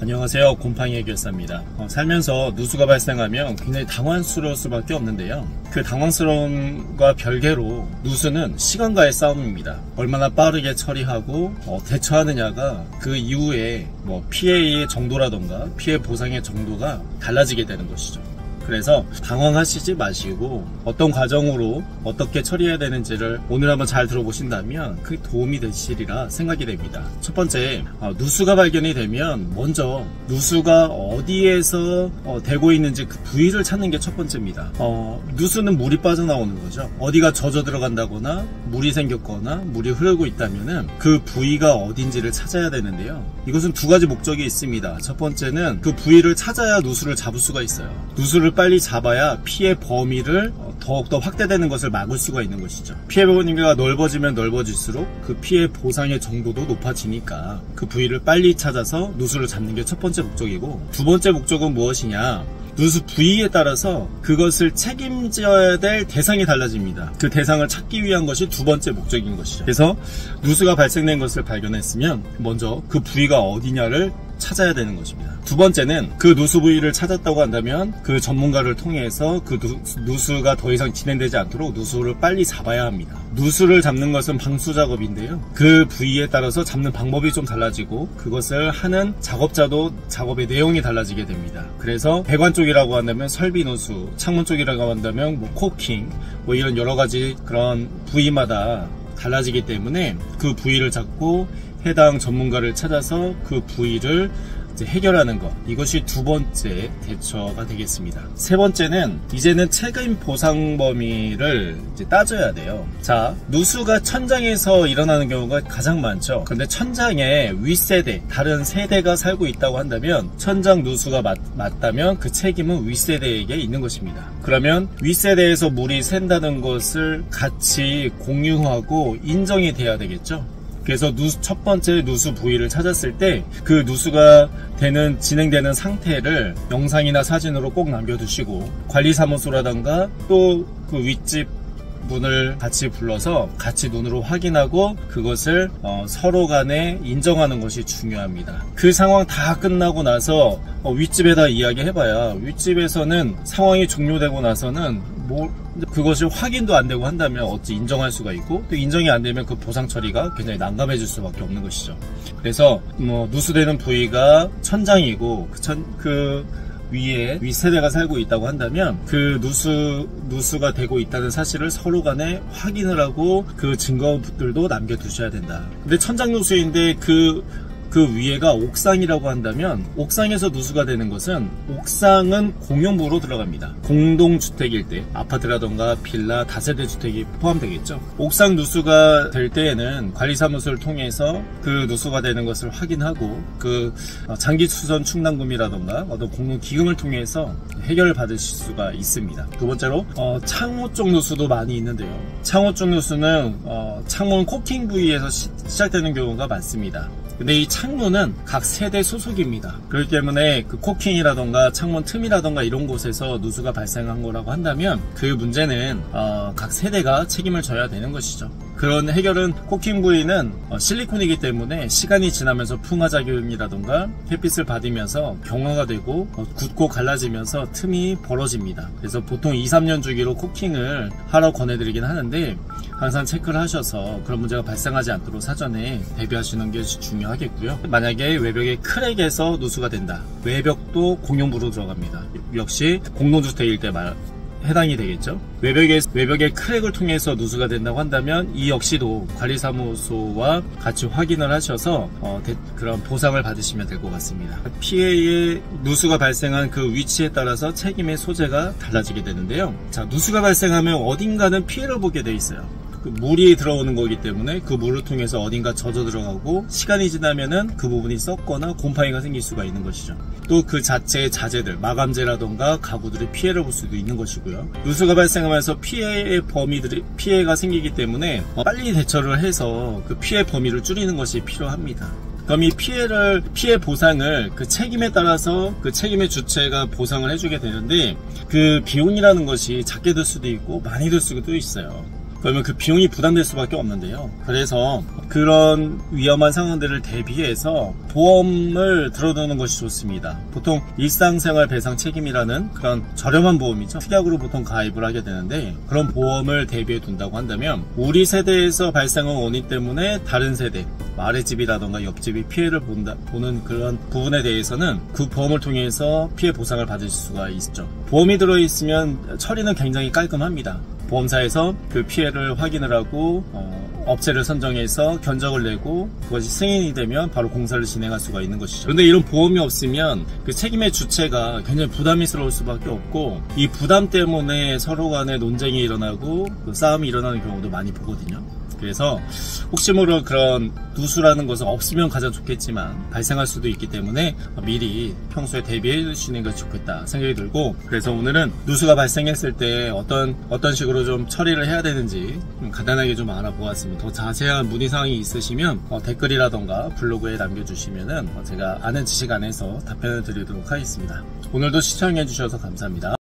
안녕하세요, 곰팡이 해결사입니다. 살면서 누수가 발생하면 굉장히 당황스러울 수밖에 없는데요, 그 당황스러움과 별개로 누수는 시간과의 싸움입니다. 얼마나 빠르게 처리하고 대처하느냐가 그 이후에 피해의 정도라던가 피해 보상의 정도가 달라지게 되는 것이죠. 그래서 당황하시지 마시고 어떤 과정으로 어떻게 처리해야 되는지를 오늘 한번 잘 들어보신다면 그 도움이 되시리라 생각이 됩니다. 첫 번째, 누수가 발견이 되면 먼저 누수가 어디에서 되고 있는지 그 부위를 찾는 게 첫 번째입니다. 누수는 물이 빠져나오는 거죠. 어디가 젖어 들어간다거나 물이 생겼거나 물이 흐르고 있다면 그 부위가 어딘지를 찾아야 되는데요, 이것은 두 가지 목적이 있습니다. 첫 번째는 그 부위를 찾아야 누수를 잡을 수가 있어요. 누수를 빨리 잡아야 피해 범위를 더욱더 확대되는 것을 막을 수가 있는 것이죠. 피해 범위가 넓어지면 넓어질수록 그 피해 보상의 정도도 높아지니까 그 부위를 빨리 찾아서 누수를 잡는 게 첫 번째 목적이고, 두 번째 목적은 무엇이냐, 누수 부위에 따라서 그것을 책임져야 될 대상이 달라집니다. 그 대상을 찾기 위한 것이 두 번째 목적인 것이죠. 그래서 누수가 발생된 것을 발견했으면 먼저 그 부위가 어디냐를 찾아야 되는 것입니다. 두 번째는 그 누수 부위를 찾았다고 한다면 그 전문가를 통해서 그 누수가 더 이상 진행되지 않도록 누수를 빨리 잡아야 합니다. 누수를 잡는 것은 방수 작업인데요, 그 부위에 따라서 잡는 방법이 좀 달라지고 그것을 하는 작업자도 작업의 내용이 달라지게 됩니다. 그래서 배관 쪽이라고 한다면 설비 누수, 창문 쪽이라고 한다면 코킹, 이런 여러가지 그런 부위마다 달라지기 때문에 그 부위를 잡고 해당 전문가를 찾아서 그 부위를 해결하는 것, 이것이 두 번째 대처가 되겠습니다. 세 번째는 이제는 책임 보상 범위를 따져야 돼요. 자, 누수가 천장에서 일어나는 경우가 가장 많죠. 그런데 천장에 윗세대, 다른 세대가 살고 있다고 한다면 천장 누수가 맞다면 그 책임은 윗세대에게 있는 것입니다. 그러면 윗세대에서 물이 샌다는 것을 같이 공유하고 인정이 돼야 되겠죠. 그래서 첫 번째 누수 부위를 찾았을 때 그 누수가 진행되는 상태를 영상이나 사진으로 꼭 남겨두시고, 관리사무소라던가 또 그 윗집 분을 같이 불러서 같이 눈으로 확인하고 그것을 서로 간에 인정하는 것이 중요합니다. 그 상황 다 끝나고 나서 윗집에다 이야기해봐야 윗집에서는 상황이 종료되고 나서는 그것이 확인도 안 되고 한다면 어찌 인정할 수가 있고, 또 인정이 안 되면 그 보상 처리가 굉장히 난감해질 수밖에 없는 것이죠. 그래서 누수되는 부위가 천장이고 그 위에 윗세대가 살고 있다고 한다면 그 누수가 되고 있다는 사실을 서로 간에 확인을 하고 그 증거들도 남겨두셔야 된다. 근데 천장 누수인데 그 위에가 옥상이라고 한다면, 옥상에서 누수가 되는 것은, 옥상은 공용부로 들어갑니다. 공동주택일 때, 아파트라던가 빌라, 다세대 주택이 포함되겠죠. 옥상 누수가 될 때에는 관리사무소를 통해서 그 누수가 되는 것을 확인하고 그 장기수선 충당금이라던가 어떤 공공기금을 통해서 해결을 받으실 수가 있습니다. 두 번째로 창호 쪽 누수도 많이 있는데요, 창호 쪽 누수는 창문 코킹 부위에서 시작되는 경우가 많습니다. 근데 이 창문은 각 세대 소속입니다. 그렇기 때문에 그 코킹이라던가 창문 틈이라던가 이런 곳에서 누수가 발생한 거라고 한다면 그 문제는 각 세대가 책임을 져야 되는 것이죠. 그런 해결은, 코킹 부위는 실리콘이기 때문에 시간이 지나면서 풍화작용이라던가 햇빛을 받으면서 경화가 되고 굳고 갈라지면서 틈이 벌어집니다. 그래서 보통 2-3년 주기로 코킹을 하러 권해드리긴 하는데, 항상 체크를 하셔서 그런 문제가 발생하지 않도록 사전에 대비하시는 게 중요하겠고요. 만약에 외벽에 크랙에서 누수가 된다, 외벽도 공용부로 들어갑니다. 역시 공동주택일 때 해당이 되겠죠. 외벽에 크랙을 통해서 누수가 된다고 한다면 이 역시도 관리사무소와 같이 확인을 하셔서 그런 보상을 받으시면 될 것 같습니다. 피해의 누수가 발생한 그 위치에 따라서 책임의 소재가 달라지게 되는데요. 자, 누수가 발생하면 어딘가는 피해를 보게 돼 있어요. 그 물이 들어오는 거기 때문에 그 물을 통해서 어딘가 젖어 들어가고, 시간이 지나면은 그 부분이 썩거나 곰팡이가 생길 수가 있는 것이죠. 또 그 자체의 자재들, 마감재라던가 가구들이 피해를 볼 수도 있는 것이고요. 누수가 발생하면서 피해가 생기기 때문에 빨리 대처를 해서 그 피해 범위를 줄이는 것이 필요합니다. 그럼 이 피해 보상을 그 책임에 따라서 그 책임의 주체가 보상을 해주게 되는데, 그 비용이라는 것이 작게 들 수도 있고 많이 들 수도 있어요. 그러면 그 비용이 부담될 수밖에 없는데요. 그래서 그런 위험한 상황들을 대비해서 보험을 들어두는 것이 좋습니다. 보통 일상생활 배상 책임이라는 그런 저렴한 보험이죠. 특약으로 보통 가입을 하게 되는데, 그런 보험을 대비해 둔다고 한다면 우리 세대에서 발생한 원인 때문에 다른 세대, 아래 집이라던가 옆집이 피해를 보는 그런 부분에 대해서는 그 보험을 통해서 피해 보상을 받으실 수가 있죠. 보험이 들어있으면 처리는 굉장히 깔끔합니다. 보험사에서 그 피해를 확인을 하고 업체를 선정해서 견적을 내고 그것이 승인이 되면 바로 공사를 진행할 수가 있는 것이죠. 그런데 이런 보험이 없으면 그 책임의 주체가 굉장히 부담스러울 수밖에 없고, 이 부담 때문에 서로 간에 논쟁이 일어나고 싸움이 일어나는 경우도 많이 보거든요. 그래서 혹시 모를 그런 누수라는 것은 없으면 가장 좋겠지만 발생할 수도 있기 때문에 미리 평소에 대비해 주시는 것이 좋겠다 생각이 들고, 그래서 오늘은 누수가 발생했을 때 어떤 식으로 좀 처리를 해야 되는지 간단하게 좀 알아보았습니다. 더 자세한 문의사항이 있으시면 댓글이라던가 블로그에 남겨주시면은 제가 아는 지식 안에서 답변을 드리도록 하겠습니다. 오늘도 시청해 주셔서 감사합니다.